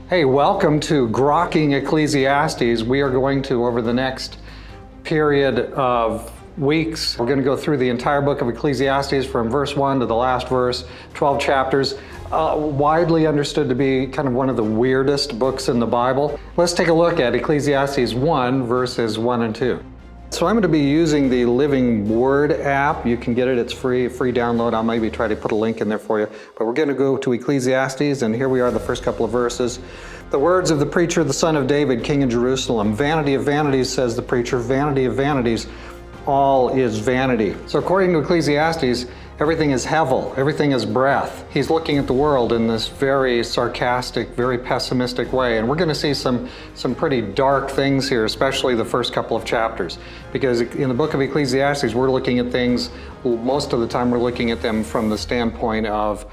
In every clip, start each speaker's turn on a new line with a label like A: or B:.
A: Hey, welcome to Grokking Ecclesiastes. We are going to, over the next period of weeks, we're going to go through the entire book of Ecclesiastes from verse 1 to the last verse, 12 chapters, widely understood to be kind of one of the weirdest books in the Bible. Let's take a look at Ecclesiastes 1, verses 1 and 2. So I'm going to be using the Living Word app. You can get it, it's free download. I'll maybe try to put a link in there for you. But we're going to go to Ecclesiastes, and here we are, the first couple of verses. The words of the preacher, the son of David, king of Jerusalem. Vanity of vanities, says the preacher, vanity of vanities, all is vanity. So according to Ecclesiastes, everything is hevel, everything is breath. He's looking at the world in this very sarcastic, very pessimistic way. And we're going to see some pretty dark things here, especially the first couple of chapters. Because in the book of Ecclesiastes, we're looking at things, most of the time we're looking at them from the standpoint of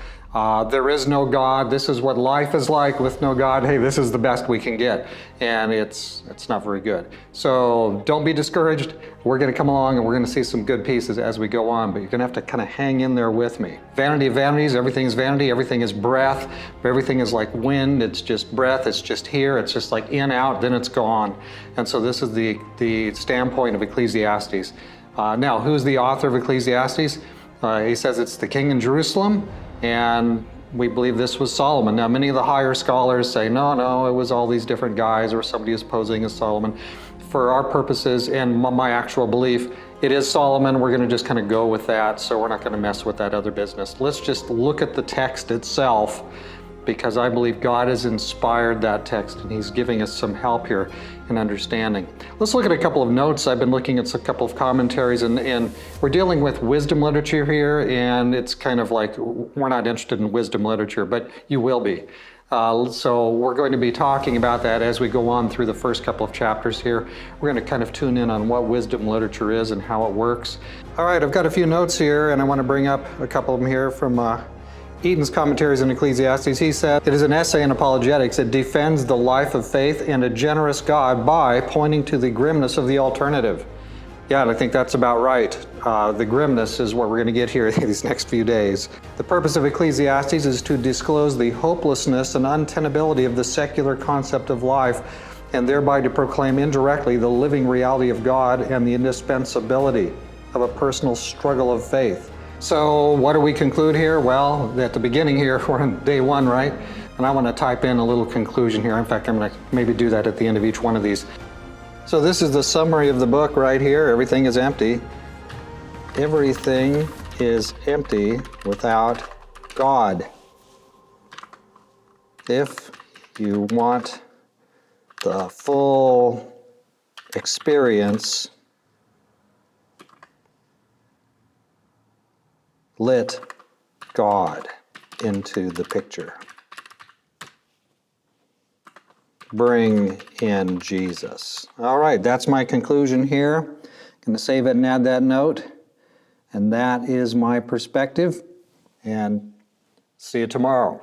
A: there is no God. This is what life is like with no God. Hey, this is the best we can get. And it's not very good. So don't be discouraged. We're going to come along and we're going to see some good pieces as we go on, but you're going to have to kind of hang in there with me. Vanity of vanities, everything is vanity, everything is breath, everything is like wind, it's just breath, it's just here, it's just like in, out, then it's gone. And so this is the standpoint of Ecclesiastes. Now, who's the author of Ecclesiastes? He says it's the king in Jerusalem, and we believe this was Solomon. Now, many of the higher scholars say, no, it was all these different guys, or somebody is posing as Solomon. For our purposes and my actual belief, it is Solomon. We're going to just kind of go with that, so we're not going to mess with that other business. Let's just look at the text itself, because I believe God has inspired that text, and He's giving us some help here in understanding. Let's look at a couple of notes. I've been looking at a couple of commentaries, and we're dealing with wisdom literature here, and it's kind of like we're not interested in wisdom literature, but you will be. So we're going to be talking about that as we go on through the first couple of chapters here. We're going to kind of tune in on what wisdom literature is and how it works. All right, I've got a few notes here, and I want to bring up a couple of them here from Eaton's commentaries in Ecclesiastes. He said, it is an essay in apologetics. It defends the life of faith and a generous God by pointing to the grimness of the alternative. Yeah, and I think that's about right. The grimness is what we're going to get here these next few days. The purpose of Ecclesiastes is to disclose the hopelessness and untenability of the secular concept of life, and thereby to proclaim indirectly the living reality of God and the indispensability of a personal struggle of faith. So what do we conclude here? Well, at the beginning here, we're on day 1, right? And I want to type in a little conclusion here. In fact, I'm going to maybe do that at the end of each one of these. So this is the summary of the book right here. Everything is empty. Everything is empty without God. If you want the full experience, let God into the picture. Bring in Jesus. All right, that's my conclusion here. I'm going to save it and add that note. And that is my perspective. And see you tomorrow.